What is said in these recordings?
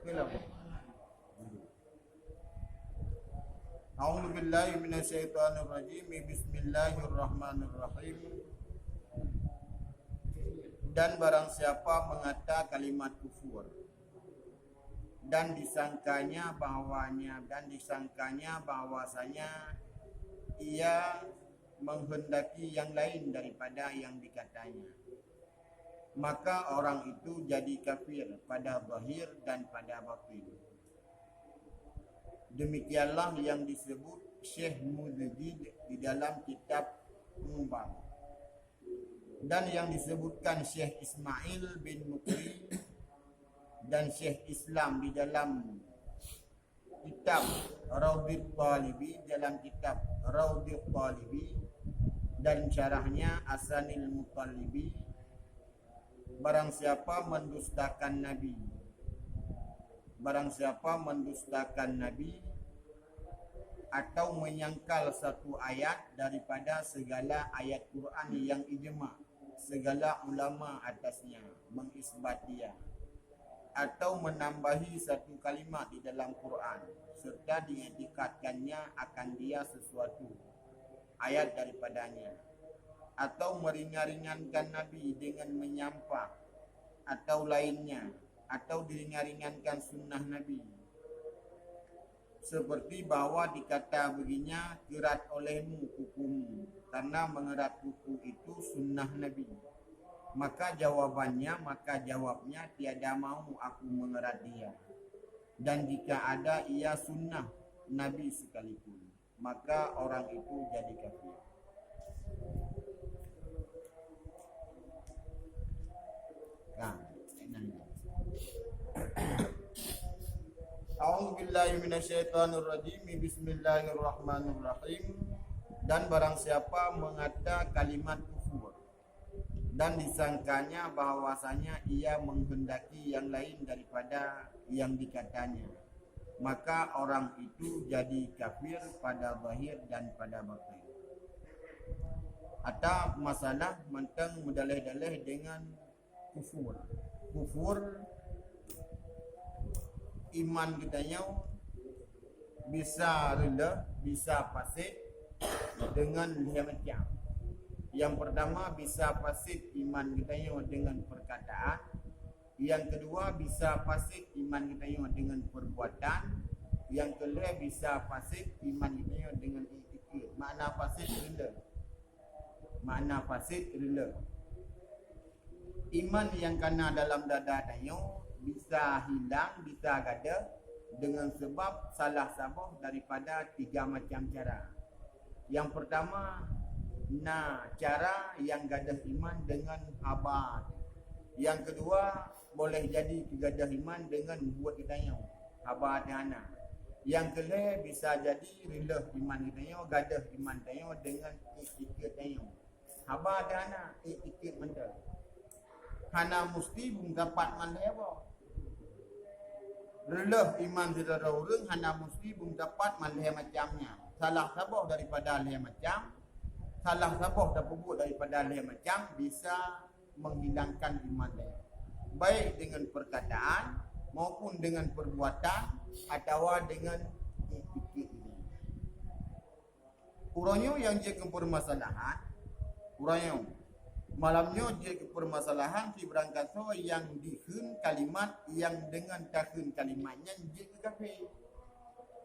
Kenapa? A'udzu billahi minasyaitonir rajim. Bismillahirrahmanirrahim. Dan barang siapa mengata kalimat kufur dan disangkanya bahwasanya ia menghendaki yang lain daripada yang dikatanya, maka orang itu jadi kafir pada zahir dan pada batin. Demikianlah yang disebut Syekh Mujahid di dalam kitab Mumbang, dan yang disebutkan Syekh Ismail bin Mukri dan Syekh Islam di dalam kitab Raudhit Talibi, dan syarahnya Asanil Mutalibi. Barang siapa mendustakan Nabi atau menyangkal satu ayat daripada segala ayat Quran yang ijma' segala ulama atasnya mengisbat dia, atau menambahi satu kalimat di dalam Quran serta diiktikadkannya akan dia sesuatu ayat daripadanya, atau meringan-ringankan Nabi dengan menyampah atau lainnya, atau diringan-ringankan sunnah Nabi, seperti bahwa dikata begininya, kerat olehmu kukumu, karena mengerat kuku itu sunnah Nabi. Maka jawabnya tiada mau aku mengerat dia. Dan jika ada ia sunnah Nabi sekalipun, maka orang itu jadi kafir. Nah, A'udzubillahi minasyaitonirrajim. Bismillahirrahmanirrahim. Dan barang siapa mengata kalimat kufur dan disangkanya bahwasanya ia menghendaki yang lain daripada yang dikatanya, maka orang itu jadi kafir pada zahir dan pada batin. Atau masalah mentang mudalih-dalih dengan kufur. Iman kitanya bisa rela, bisa fasik dengan dua macam. Yang pertama, bisa fasik iman kitanya dengan perkataan. Yang kedua, bisa fasik iman kitanya dengan perbuatan. Yang kedua, bisa fasik iman kitanya dengan i'tikad. Makna fasik rela. Iman yang kena dalam dada tayo bisa hilang, bisa gada dengan sebab salah satu daripada tiga macam cara. Yang pertama, cara yang gadah iman dengan habat. Yang kedua, boleh jadi gadah iman dengan buat kitanya habat dana. Yang kedua, bisa jadi rela iman kitanya, gadah iman kitanya dengan i'tikad kitanya. Habat dana, i'tikad menda. Hana mesti bung dapat mandai apa? Rela iman tidak ada orang, hana mesti bung dapat mandai macamnya. Salah sabah daripada leh macam, salah sabah terpubuk daripada leh macam bisa menghilangkan iman dia. Baik dengan perkataan maupun dengan perbuatan atau dengan i'tikad ini. Urangnya yang jadi permasalahan, urangnya malamnya dia permasalahan di berangkat yang dihun kalimat yang dengan tahun kalimatnya dia kafir.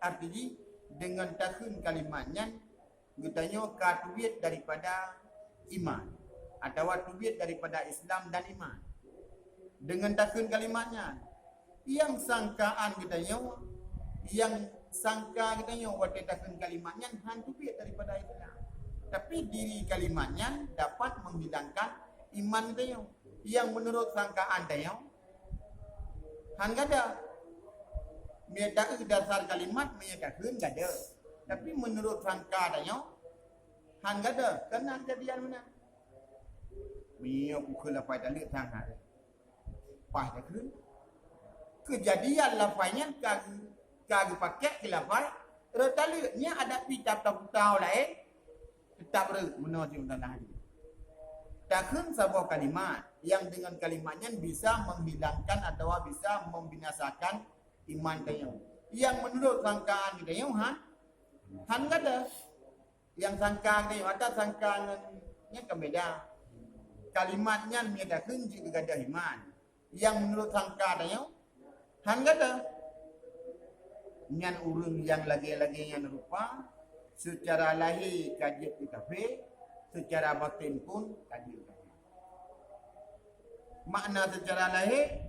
Artinya dengan tahun kalimatnya katanya katubiat daripada iman atau katubiat daripada Islam dan iman. Dengan tahun kalimatnya yang sangkaan katanya waktu tahun kalimatnya hantubiat daripada Islam. Tapi diri kalimatnya dapat menghilangkan iman dia yang menurut sangkaan dia hangada menyatakan dasar kalimat menyatakan gada. Tapi menurut sangka dia hangada kena kejadian mana? Mia pukul apa tadi sangat. Pas dah kejadian lapanya kagak pakai kelafai. Retalnya ada kitab tahu lain. Tetap menurut undang-undang hadis. Takkan sebuah kalimat yang dengan kalimatnya bisa menghilangkan atau bisa membinasakan iman tayong. Yang menurut sangkaan kita yang han ada. Yang sangkaan tayong ada sangkaannya kebeda. Kalimatnya menyatakan jika ada iman. Yang menurut sangkaan tayong han ada. Nyan urang yang lagi-lagi yang rupa secara lahir kajian di kafe, secara batin pun kajian di kafe. Makna secara lahir,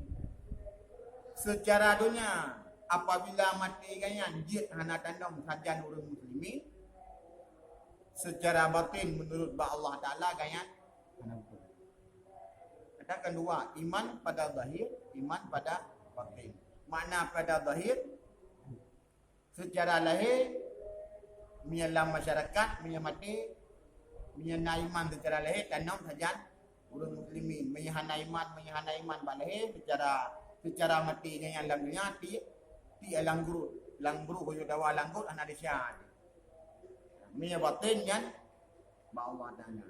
secara dunia apabila mati ganyan jid hana tandang sajan orang muslimin, secara batin menurut Allah Taala ganyan hana betul. Katakan dua, iman pada zahir, iman pada batin. Makna pada zahir secara lahir menyelam masyarakat, menyamati, menyana iman secara lahir tanam sajan orang muslimin, menyana iman bak lahir secara mati dengan alam dunia ti langguru koyo dawa langgut anak desa. Menya batin kan ba Allah Taala.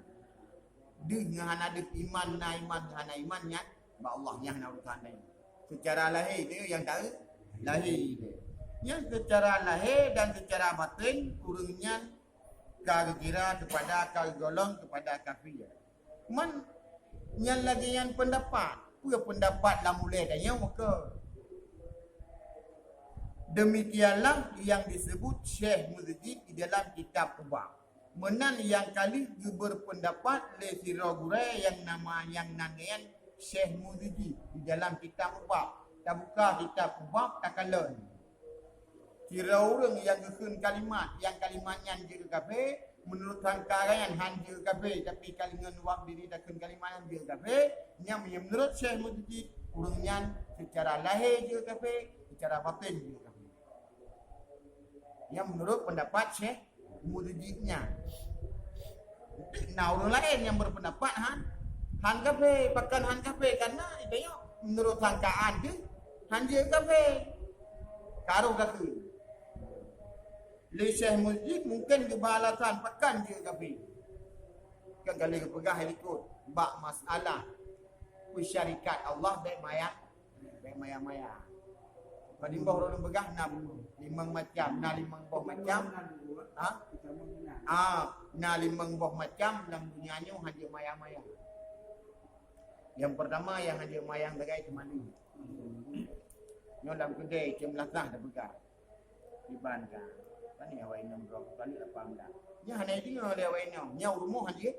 Dengan ada iman nya ba Allah nya hana urusan lain. Secara lahir dia yang tahu lahir dia. Yang secara lahir dan secara batin kurangnya kira kepada golong kepada kafir. Man yang lagi yang pendapat, pendapat lah mulai dah yang maka demikianlah yang disebut Syekh Muzajjid di dalam kitab Ubah. Menan yang kali berpendapat le siragurai yang nama yang nangian Syekh Muzajjid di dalam kitab Ubah. Tak buka kitab Ubah tak kalah. Kira orang yang gekun kalimat, yang kalimatnya je kafe, menurut sangkaan han je kafe, tapi kalimat wak diri takkan kalimat yang je kafe, yang menurut Syekh Muzajjid, orangnya secara lahir je kafe, secara batin je kafe. Yang menurut pendapat Syekh Muzajjidnya. Nah orang lain yang berpendapat han kafe, bahkan han kafe karena itu menurut sangkaan je, han je kafe. Karo kafe. Le Syekh Muzajjid mungkin kebalasan pekan je kafe. Kan kali kepegah ikut bak masalah syarikat Allah baik maya. Padimbah orang pegah limang macam, limang boh macam. Limang boh macam dalam dunianya hanya maya. Yang pertama yang hanya mayang bagai temani. Nyo dalam kedai cemlasah dah pegah. Dibankan. Ni awak inam bro, kali apa anda? Nya hanya itu yang ada awak inam. Nya rumah aja.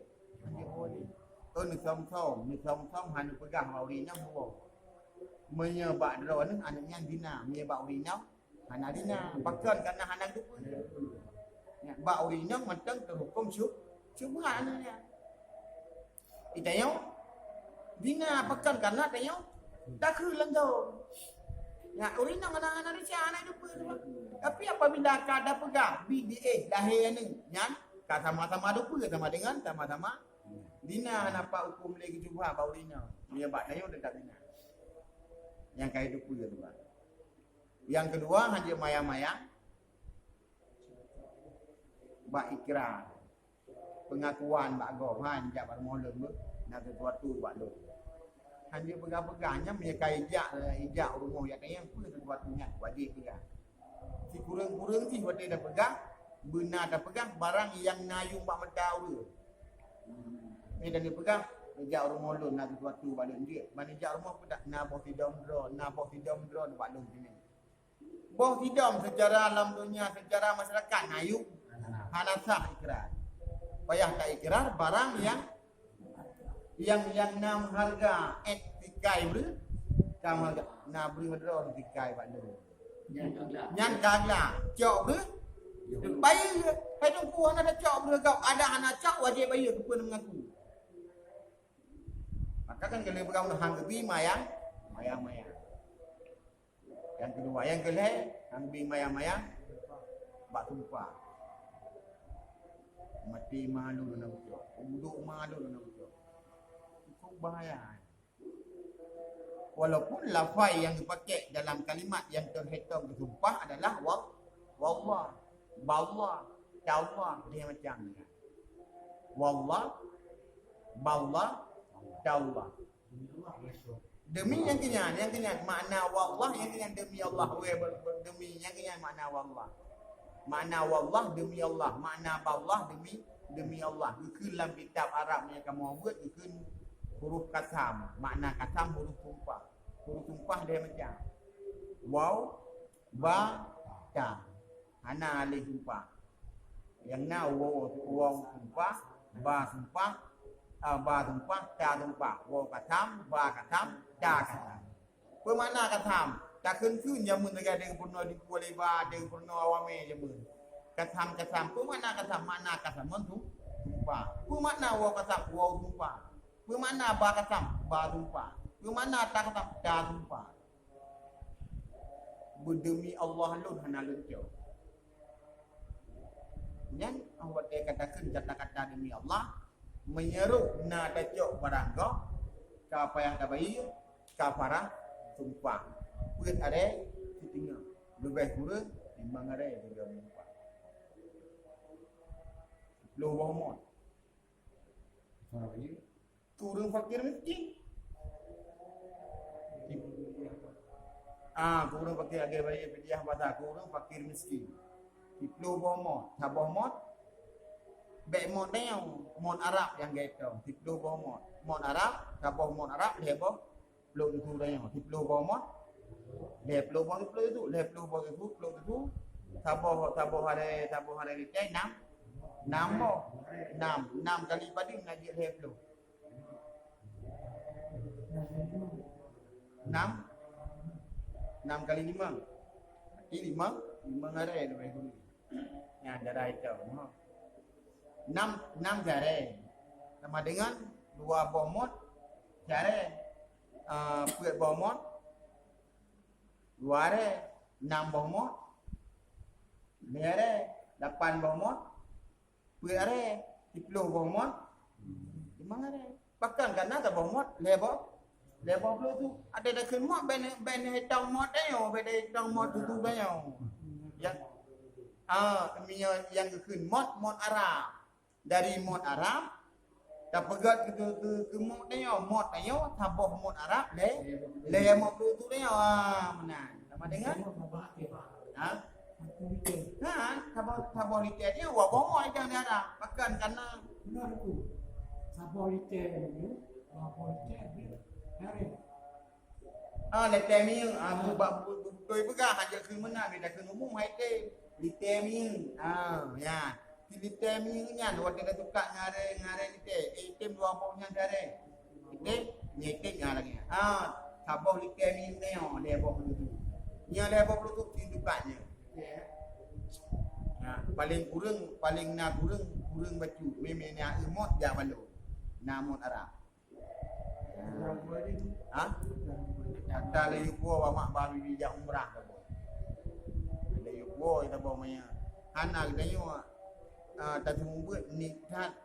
Ni som hanya pegang awak inam bro. Menyebab drone anaknya dina, menyebab awak inam hana dina. Bahkan karena hana tu pun. Ya, bak awak inam matang terhukum syubhat anaknya. Itayo dina bahkan karena tayo tak kelang tau. Ya, orang nak anak dia anak dia pun. Tapi apabila kada pegang BDA lahir ni, yang sama-sama dupa sama dengan sama-sama dina nampak hukum lagi juga bau dina. Dia bak dayo dekat dina. Yang kai dupa tu. Yang kedua hanya maya-maya bak ikrar. Pengakuan bak gohan jak bar molem nak sesuatu bak lu. Hanya pegang-pegangnya menyekai ijak rumah yang pun sesuatunya wajib pegang. Si kurang-kurang si wajib dah pegang, benar dah pegang barang yang nayung bak medau dia. Ni dah dia pegang ijak rumah lu nak sesuatu balik dia. Mana ijak rumah pun tak nak boh tidam drone bak lu sini. Boh tidam secara alam dunia, secara masyarakat nayung hanasah ikrar. Payah tak ikrar barang yang nam harga tikai ber kam harga na beri medro tikai bak lu nyan kagla cok ber bayar hai tu ku ana cok ber kau ada anak cok wajib bayar tu pun mengaku maka kan kalau berang hang gebi mayang yang kedua yang kelih hang gebi mayang bak tumpah mati malu nak cok duduk malu nak cok bahaya. Walaupun lafaz yang dipakai dalam kalimat yang terhitung bersumpah adalah wallah, ballah, tawah dia macam ni. Wallah, ballah, tawah. Demi yang kenyan makna wallah yang kenyan demi Allah demi yang kenyan makna wallah. Makna wallah demi Allah, makna ballah demi Allah. Itu dalam kitab Arab yang kamu buat itu huruf kasam. Makna kasam huruf sumpah. Huruf sumpah dia macam waw, ba, ta. Hana alih sumpah. Yang na waw sumpah, ba sumpah, ba sumpah, ta sumpah. Waw kasam, ba kasam, ta kasam. Apa makna kasam? Tak kun jamun dengan purna di kuali ba dengan purna awame jamun. Kasam apa makna kasam? Makna kasam tu sumpah. Apa makna waw kasam? Waw sumpah. Apa makna ba kasam? Ba sumpah. Apa makna ta kasam? Ta sumpah. Berdemi Allah lun hana luncur. Yang awak dia katakan kata-kata demi Allah menyeru na dacok barangga ka apa yang tabai ka para sumpah. Puit ada setinggal lebih kurang timbang ada juga sumpah. Lo Muhammad. Kurang fakir miskin. Kurang fakir agak baik pilihan bahasa kurang fakir miskin. Tiplo Muhammad, Sabah Muhammad. Baik model mod Arab yang gitu. Tiplo Muhammad, mod Arab, Sabah mod Arab, lebo lo itu dah. Tiplo Muhammad. Leplo bang itu, leplo bang itu, Sabah ada kita enam kali padi ngaji leplo. Enam kali lima. Ini lima ada lebih dulu. Yang darah itu. Enam jare. Sama dengan 2 bomot jare. Puat bomot 2 are 6 bomot. 2 are 8 bomot. Puat are 10 bomot. 5 are. Bahkan kerana tak bomot lebar puluh tu ada dah kena ben hitang mod dah ben hitang mod tu dah yang yang kena mod Arab dari mod Arab dah pegat ke mod dah mod dah tambah mod Arab le mod tu dah mana sama dengan tambah liter dia wa bomoi dah ada bahkan kerana benar tu tambah liter ni tambah liter liter mi tôi bergah hanya ke mana dia dah umum hai te liter mi ya liter mi nya waktu dah tukar ngare liter item 20 nya dare item nyete nya lagi sabah liter mi ni dia bawa tu nya dia bawa tu tukaknya paling kurang baju memenya emot ja balu namut Arab kata leyupo mak babi bijak umrah tu. Leyupo kita bawa maya. Anak kita tak sembuh nikah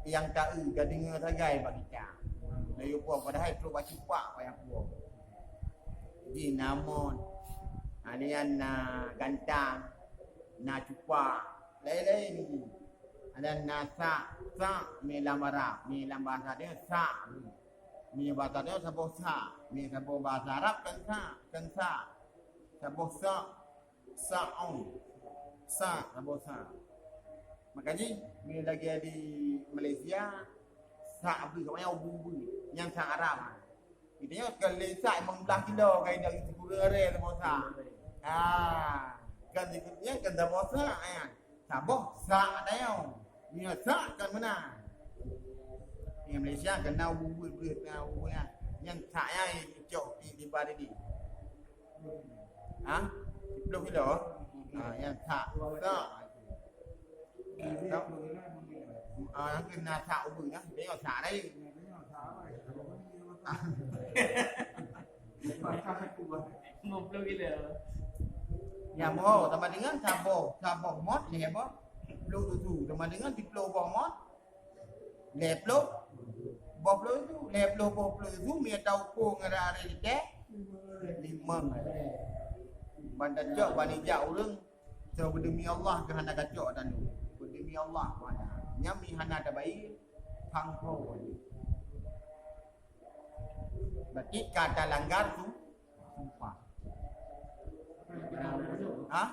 yang tak gading sagai bagi kita. Leyupo padahal perlu baca pak payah buah. Di namun anian gantang na cupa lain-lain ni. Ada nasa mi lamara mi bahasa dia sa. Mi bahasa dia sabah sa. Mi sabah bahasa Arab kan sa. Sabah sa'un. Sabah sa. Makanya mi lagi di Malaysia sa abu kat mana ubu yang sa Arab. Itanya kalau sa memang belah kilo kai dah itu kurare sabah sa. Kan ikutnya kan sabah sa sabah sa dia. Mi sa kan mana? Yang Malaysia kena buat yang saya cok di pada ni. Belum kilo. Yang tak. Yang kena tak ubah ya. Dia tak đây. Belum kilo. Yang mau sama dengan sabah mod ni apa? Belum tu sama dengan diplo mod. Leplo boplo itu mi tahu ko ngara are de 5 banda jok bani jauh urang so demi Allah ke hana kacok dan demi Allah mana nyami hana ada bayi pangko Berarti kata langgar tu sumpah. Ha?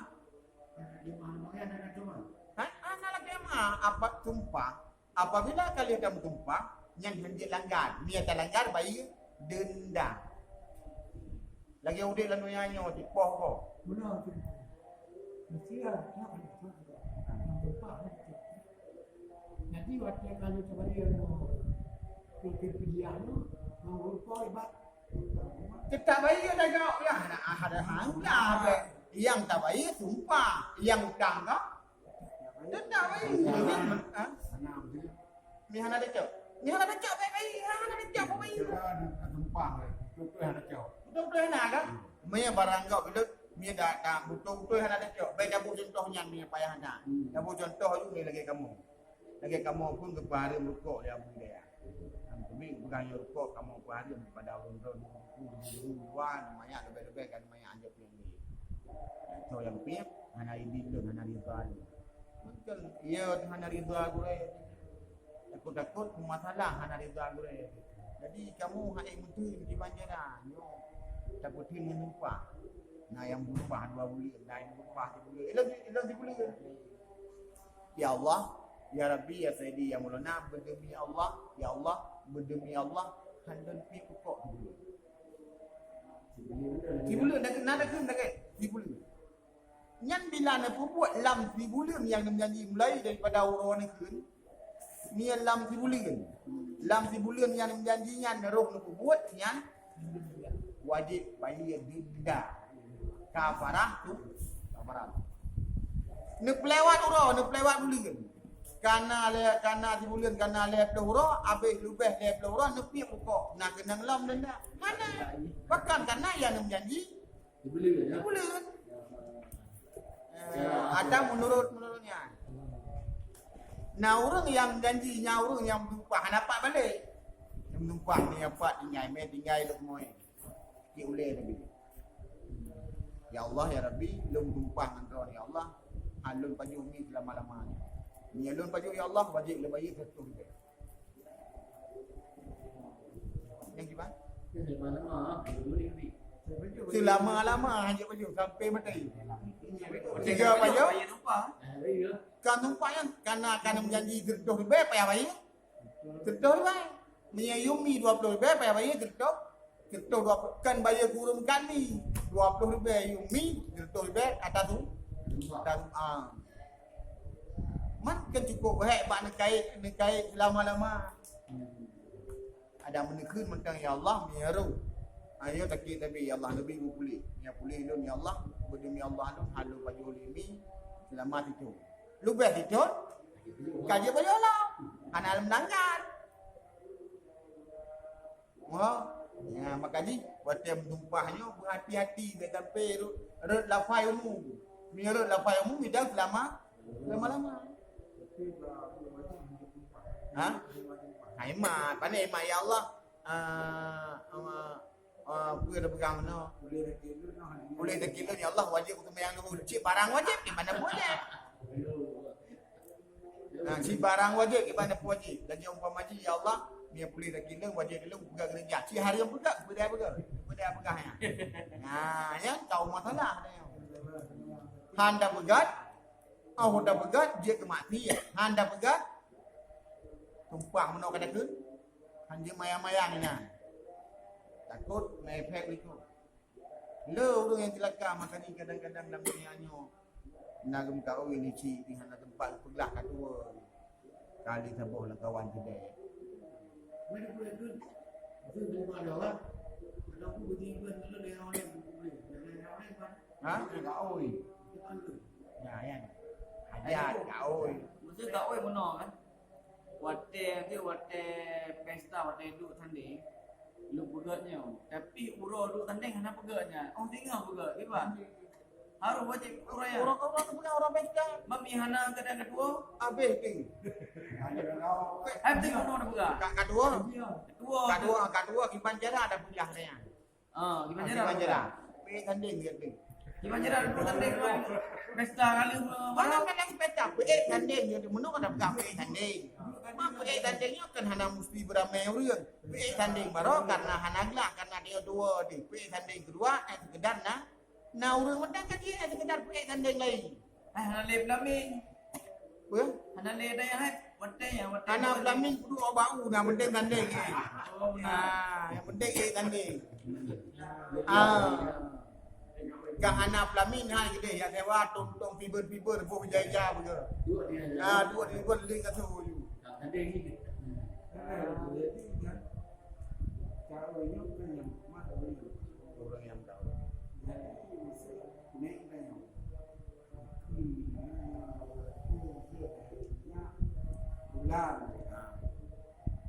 Di mana-mana ada cuma. Anak lagi mah apa sumpah? Apabila kalian kamu tumpah yang hendak langgar, niat langgar bayi denda. Lagi udik lalu nyanyo di poh ko. Benar tu. Mesti lah. Kenapa dia tumpah? Jadi waktu kalau coba dia fikir pilihan tu, mengurus ibat. Tidak baik ada kau ya ada hanglah be. Yang tak baik sumpah, yang utang kau. Tidak baik. Ha? Ni hana ada cak. Ni hana ada cak baik. Hana ada cak baik. Tumpah betul ada jauh. Betul hana kan? Maya barang kau bila dia dah betul hana ada cak. Baik dah contohnya ni payah hana. Dah contoh tu ni lagi kamu. Lagi kamu pun kepada rukuk dia boleh. Kami bukan rukuk kamu kepada pada orang-orang duluan banyak lebih-lebih kan banyak anjap yang ni. So yang pihak hana idil hana ridwan. Mungkin ia hana ridwan gure. Takut masalah hana ridwan gure. Jadi kamu hai mungkin di banjaran yo takutin menumpah. Nah yang berumpah 2 bulan, lain berumpah 3 bulan. Elok 3 bulan. Ya Allah, ya Rabbi, ya Sayyidi, ya Maulana, berdemi Allah, ya Allah, berdemi Allah, handal pi pokok 3 bulan. 3 bulan dah kena dah kena kan? 3 bulan. Yang bila nak buat lam 3 bulan yang menjanji mulai daripada orang ni kun. Ni lam 3 bulan. Lam 3 bulan yang menjanjinya roh nak buat yang wajib bayar denda. Kafarah tu kafarah. Nak pelewat orang, nak pelewat bulan. Karena 3 bulan karena le pelura habis lebih le pelura nak pi pokok nak kena lam denda. Mana? Bahkan karena yang menjanji 3 bulan. Ada menurutnya. Nah orang yang janjinya orang yang bertumpah dapat balik. Yang bertumpah ni dapat tinggal lu semua. Ki uleh lagi. Ya Allah ya Rabbi, lum tumpah engkau ya Allah. Alun paju ni selama-lamanya. Ni alun paju ya Allah wajib le bayi satu dia. Yang gimana? Selama-lama hanya paju sampai mati. 3 paju. Kan tumpah yang karena akan menjanji gerdoh lebih payah bayi. Gerdoh lebih. Menyayumi 20 lebih payah bayi gerdoh. Gerdoh 20 kan bayar kurung kali. 20 lebih yumi gerdoh lebih kata tu. Dan man kan cukup baik pak nekai lama-lama. Ada menekun mentang ya Allah miharu. Ayo takik tapi ya Allah lebih pulih. Ya pulih lu ya Allah berdemi Allah lu halu baju limi selamat itu. Lu beh itu kaji baju Allah. Anak melanggar. Wah, ya makaji buat yang tumpahnya berhati-hati dia sampai rut lafai umum. Mirut lafai umum tidak lama-lama. Ha? Aimat, pandai aimat ya Allah. Apa dah pegang mana? Boleh dah kilo ya Allah wajib untuk yang cik barang wajib di mana boleh. Nah, cik barang wajib di mana wajib. Dan yang umpama ji ya Allah, ni boleh dah kilo wajib dulu pegang kerja. Cik hari yang pegang, benda pegangnya. Nah, ya tahu masalah dia. Handa pegat, dah pegat dia kematian. Handa pegat tumpah menok kada kun. Hanya mayang-mayangnya. Takut naik efek itu. Lo orang yang celaka maka ni kadang-kadang dalam dunianya nagum kau ini cik di mana tempat pegelah kedua. Kali sabuh lah kawan kedai. Mana boleh tu? Itu rumah dia orang. Kalau aku berjimpan dulu dengan orang yang boleh. Dengan orang yang Ha? Kau oi. Ya kan. Hajat kau oi. Mesti tak oi benar kan. Wate pesta wate duk tanding. Lu pegatnya. Tapi ura duk tanding hana pegatnya. Oh tengah pegat, gimana? Harus wajib uraya. Orang punya orang pesta. Mami hana kadang kedua. Habis ke? Hai tengok mana pegat. Kedua. Kedua. Kedua kiban jara ada punya dia. Gimana Kiban jara? jara. Pe tanding dia tu. Gimana jara duk tanding pesta kali Mana kan lagi pesta? Pe tanding dia tu. Mana ada pegang pe tanding. Mak pergi tandingnya kan hana mesti beramai orang. Pergi tanding baru karena hana gelak karena dia dua di. Pergi tanding kedua sekedar nah orang menang kan dia sekedar pergi tanding lain. Hana lep lamin. Apa? Hana lep dah yang watai yang watai. Hana belamin kudu bau nah penting tanding. Oh benar. Yang penting tanding. Kak anak pelamin ha gede ya sewa tong fiber buat jaja begitu. Dua dia buat link kat tu. Ada ini. Jadi kan caranya kan yang mak Orang yang tahu. jadi naik kan. Bulan.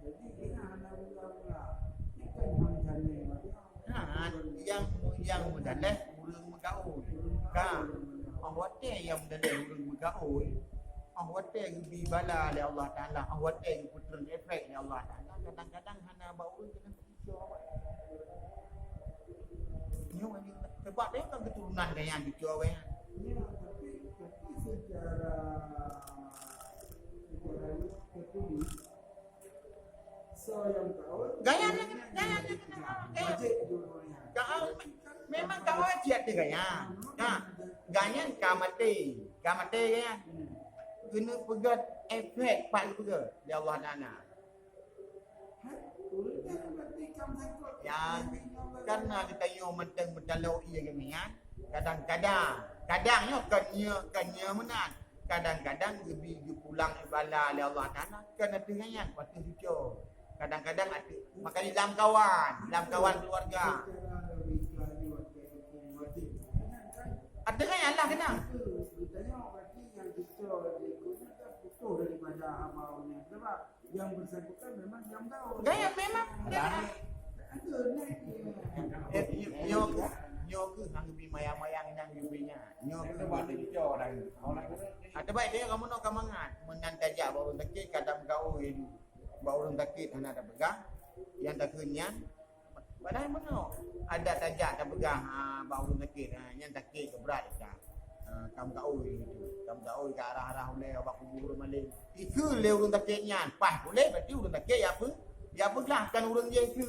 Jadi kita hanya bulan. Ini kan Yang mendaleh urang magaul. Ka awate yang mendaleh urang magaul. Awate bi bala li Allah Taala, awate putern efek li Allah Taala. Kadang-kadang hana baul dengan kicau. Nyo ni sebab dia kan keturunan dia yang kicau we. Ya, tapi secara ketulis yang tahu Gaya wajib dulunya. kau memang kau ajiat dia gaya. Gaya kamate gaya. Kena pegat efek pak pegat di Allah Taala. Ya, karena kita yo menteng berdalau ia gemian. Kadang-kadang kanya menan. Kadang-kadang lebih pulang ibala oleh Allah Taala kena tengayan waktu hijau. Kadang-kadang ada makanya dalam kawan keluarga. Ada kan yang lah kena. Yang bersangkutan memang yang tahu. Gaya memang. Nyo ke hang bi mayang-mayang nang bibinya. Nyo ke buat hijau dah. Ada baik dia kamu nak kamangan menan tajak baru takik kadang kau ini. Baru takik hana ada pegang. Yang tak kenyan. Padahal mana ada tajak tak pegang baru takik yang takik berat dah. Kamu kau itu. Kamu kau ke arah-arah oleh abang kubur malin. Itu le urang takiknya. Pas boleh berarti urang takik apa? Ya apa kan urang je itu.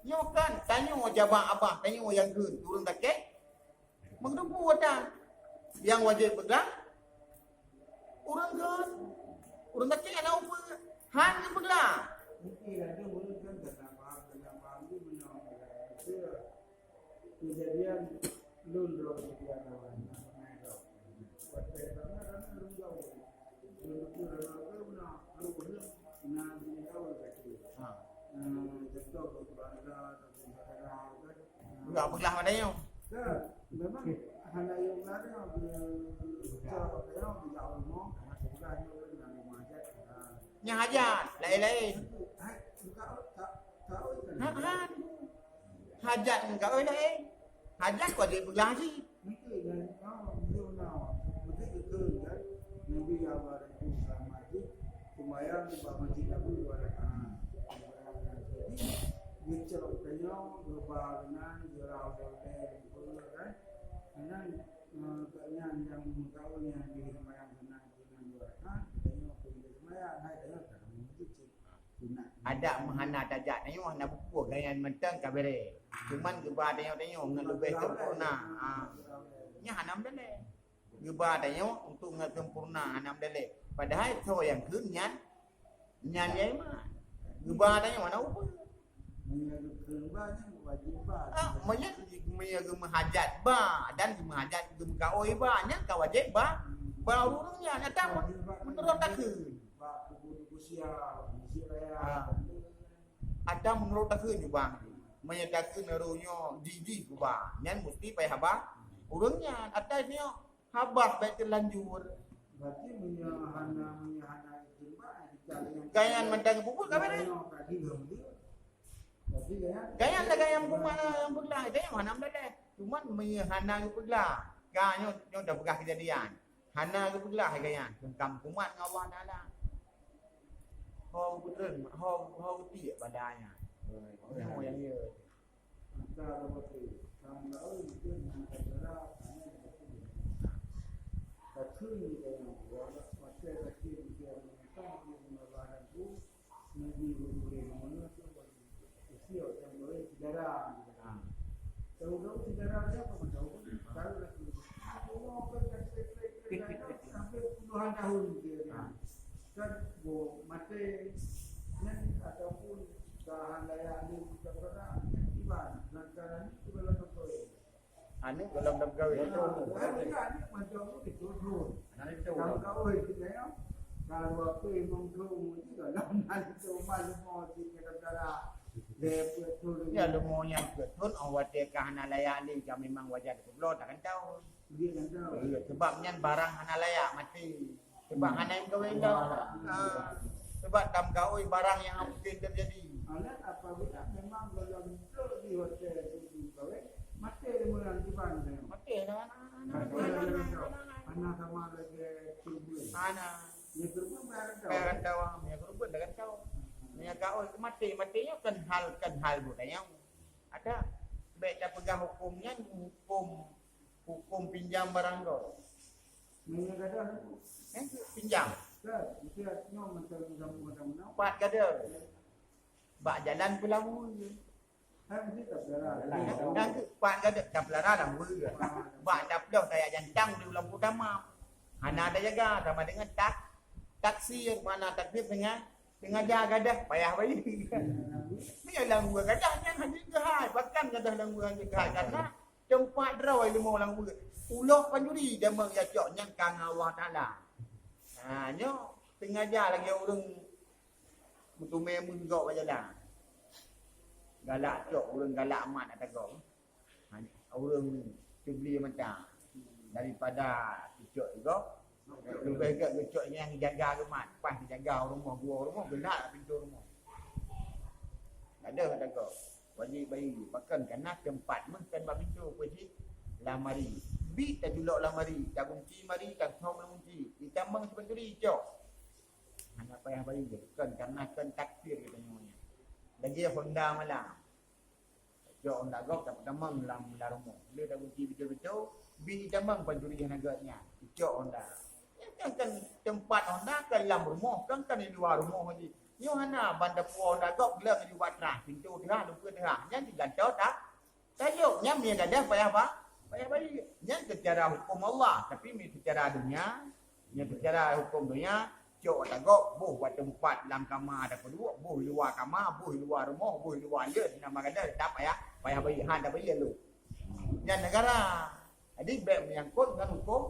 Nyo kan tanya jabang abah, tanya yang gun, turun takik. Mengdebu ada. Yang wajib pegang urang gun. Urang takik ana apa? Han ke pegang. Mungkin ada mulut kan dalam faham itu menang. Kejadian lundro di kawan. Enggak pegang padanya. Memang hanya yang ada Yang hajat, lain-lain. Hajat enggak lain. Hajat kau dia pegang sih. Kumayan di bawah masjid Nabi bicara penyong berbarengan jurau dan kan karena kayaknya yang tahu yang di semayang senang dengan jualan penyong pergi semayang hai dia kan sunat Ada menghana tajak tanya hana buku gayan menteng kabere. Cuman geba tanya ngan lebih sempurna. Nya hana mdele. Geba tanya untuk ngan sempurna hana mdele. Padahal so yang kun nyan yai mah. Geba tanya mana apa? Maya gemahajat ba dan gemahajat gemkaoi ba nya ka wajib ba urungnya nyata menurut takeun ada menurut takeun bang maya takeun arunyo jiji ku ba nyan mesti pai haba urungnya atasnya habah baik terlanjur berarti menyahana gayan mendang bubur kabeh gaya ada gaya yang peglah itu yang mana boleh cuma hana ke peglah gaya nyo dah pegah kejadian hana ke peglah gaya kengkam kumat dengan Allah Taala ho betul ho tiap badanya oh yang dia antara betul kamu tahu itu antara tapi yang macam macam dia tu Nabi boleh mana tu usia yang boleh sejarah. Tahu sejarah siapa pun tahu. Kalau lagi sampai puluhan tahun dia. Kan mati ataupun bahan daya ni kita pernah tiba lantaran itu belum betul. Ane belum dah gawe tu. Macam itu tu. Kalau kau itu ya, kalau apa memang tu juga dalam itu malu mau kita cara betul. Ya lu mau yang betul awak dia hana layak ni jam memang wajah kublo tak kan tahu. Dia kan tahu. Sebabnya barang hana layak mati. Sebab hana yang gawe dah. Sebab dam gawe barang yang mungkin terjadi. Anak apabila memang belum betul di hotel itu gawe mati mulai diban. Mati dah anak sama lagi tubuh. Anak. Ya tubuh Bayar tahu, ya kerubun dah kan tahu. Ni kau matinya kan hal budaya. Ada baik dah pegang hukumnya hukum pinjam barang kau. Ni kata Pinjam. kan kita nyom macam-macam. Empat kada. Bak jalan pulang je. Hai mesti tak berlalu. Dan empat kada dah pelara dah mula. Bak dah pedah saya jantang di ulang utama. Hana ada jaga sama dengan taksi yang mana takdir dengan jaga dah payah bayi. Ni lang gua gadah yang hadi gahai bahkan gadah lang gua gahai karena tempat rawai lima orang gua. Ulah panjuri dia mengjacok yang kang Allah Taala. Ha nyo sengaja lagi orang mutume munggok bajalah. Galak cok orang galak amat nak tegak. Orang cubli macam daripada cocok juga lebih agak cocok yang jaga kemat pas jaga rumah rumah gelak pintu rumah ada kata wajib bayi bahkan kena tempat mungkin bab pintu kuci lamari bi tak julok lamari tak kunci mari tak thom kunci ditambang sebenarnya cok anak payah bayi kan karena kan takdir katanya lagi Honda malam cok Honda gok tak tambang dalam rumah dia tak kunci betul-betul bi tambang pencuri harganya cok Honda kan tempat Honda kan dalam rumah kan di luar rumah lagi nyo hana bandar puau Honda gok gelang di buat terah pintu terah lupa terah nya digantau tak tajuk nya dia ada payah apa payah bagi nya secara hukum Allah tapi secara dunia nya secara hukum dunia cok Honda gok buh buat tempat dalam kamar ada kedua buh luar kamar buh luar rumah buh luar dia nama kada tak payah bagi handa bagi lu nya negara jadi baik menyangkut dengan hukum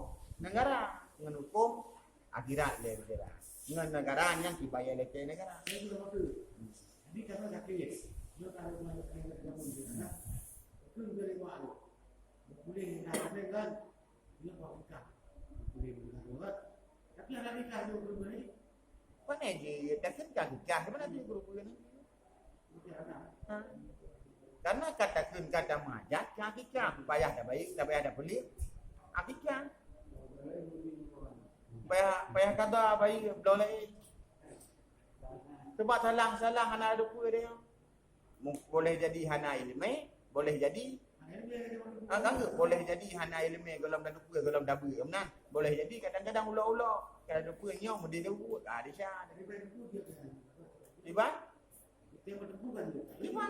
negara dengan hukum akhirat dia negara. Dengan negara yang dibayar oleh negara. Jadi kalau tak kira, dia kalau mana kena jamu dia, itu boleh buat. Boleh nak kan? Dia buat kita. Boleh buat. Tapi ada kita tu boleh. Mana je tak kan kita mana dia guru ni? Karena katakan kata majat kita bayar dah baik, dah bayar dah beli. Akikah payah kata bayi boleh sebab salah hana ada apa dia boleh jadi hana ilmu boleh jadi boleh jadi hana ilmu golom dan apa golom dabu kan boleh jadi kadang-kadang ulah-ulah kalau apa nyo mesti tahu dia syah Iban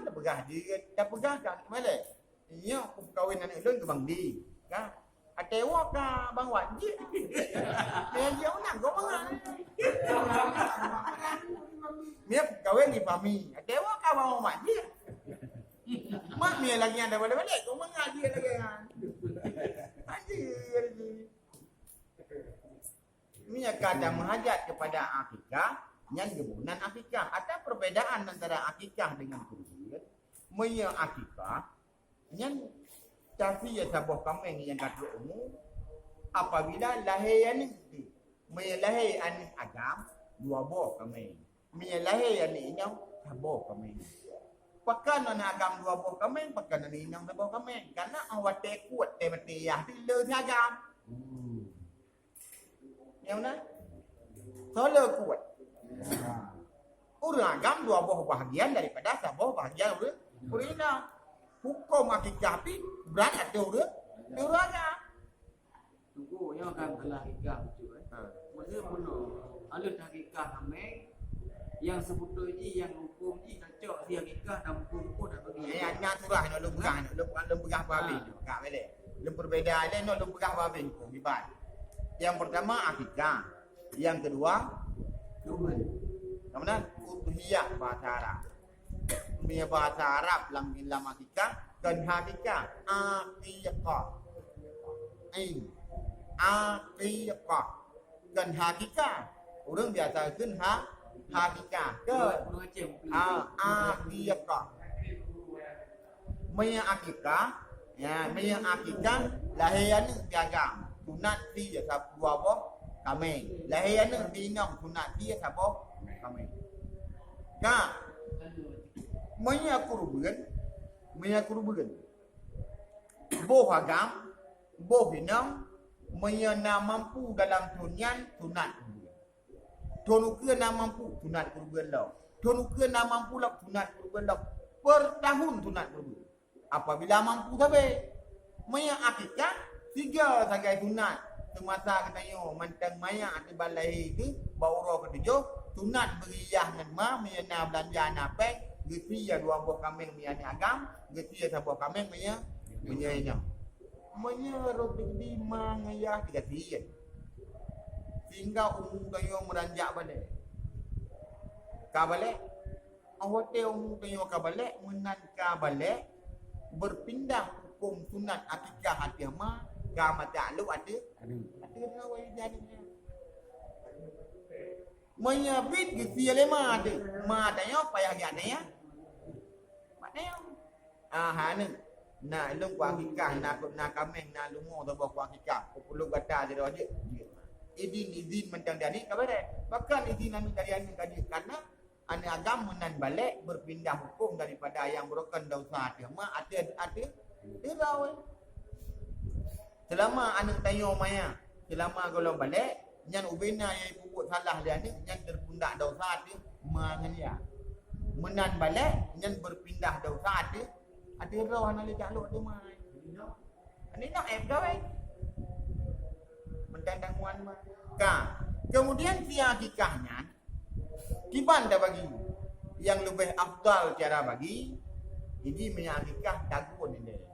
tak pegah dia tak pegah kan malah nyo kawin anak ulun ke bang di kan atewa ka bang wajib. Dia dia nak kau mangan. Miap kawin ni pami. Atewa ka bang wajib. Mak mi lagi ada balik-balik kau mangan dia lagi kan. Anjir. Ini kata menghajat kepada akikah yang gebunan akikah. Ada perbedaan antara akikah dengan kurban. Maya akikah yang tapi ya sabuh kambing yang kata umum apabila lahir ni melahir anak agam dua buah kambing melahir anak inyong sabuh kambing pakan anak agam dua buah kambing pakan anak inyong sabuh kambing karena awak kuat mati ya di le agam yang mana solo kuat orang agam dua buah bahagian daripada sabuh bahagian urina hukum akikah pi berat ada dia aja tunggu yang akan kalah akikah betul Maksudnya penuh alus akikah amai yang sebutu ni yang hukum ni cocok dia nikah dan hukum pun nak bagi. Nak surah nak lemburah lemburah babin tu. Kak boleh. Perbezaan dia nak lemburah babin tu. Hebat. Yang pertama akikah. Yang kedua kurban. Kemudian udhiyah bahasa Arab. Punya bahasa Arab dalam akikah dan hakikah aqiqah. Aqiqah dan hakikah. Orang biasa kan hakikah ke aqiqah. Punya akikah ya, punya akikah lahiran jagang. Sunat si ya sabu apa kami. Lahiran dinong sunat si ya sabu kami. Nah, punya kurban. Boh agam, boh hinang, punya nak mampu dalam tunyan sunat. Tonuke nak mampu sunat kurban lah. Tonuke nak mampu lah sunat kurban lah. Per tahun sunat kurban. Apabila mampu sampai, punya akikah 3 sagai sunat. Semasa katanya mantang maya ati balai itu bauro ketujuh sunat beriyah nan ma mena belanja napek geti ya 2 buah kambing mia ni agam geti ya 1 buah kambing mia nya roti di mangayah 3 tian sehingga kayo meranjak balik kabalik hotel kayo kabalik menan kabalik berpindah hukum sunat akikah hati ma Gama ta'lu ada rawai jadinya. Menyabit gitu ya ma ada. Ma tanya payah dia ya. Maknanya hane na lung kwa kikah na kameng na lumo to kwa kikah. Perlu kata dia aja. Izin mentang dari kabar bahkan izin anu dari anu tadi karena ane agam menan balik berpindah hukum daripada yang merupakan dosa dia ma ada rawai. Selama anak tayo maya, selama kalau balik, nyan ubena yang pupuk salah dia ni, nyan terpundak dosa dia, manganya. Menan balik, nyan berpindah dosa dia, ada roh nak calok dia mai. Ini nak gawe. Mentandang wan mah. Kemudian via akikahnya, kiban dah bagi yang lebih afdal cara bagi, ini menyakikah dagun ini.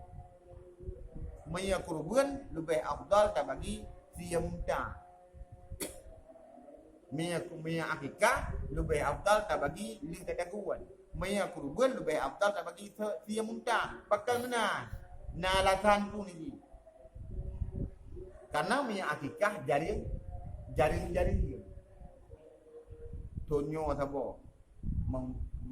Maya kurban lebih afdal tak bagi dia muntah. Maya akikah lebih afdal tak bagi ling tak daguan. Maya kurban lebih afdal tak bagi dia muntah. Pakal mana? Na alasan pun ni. Karena maya akikah jaring dia. Tonyo sabo.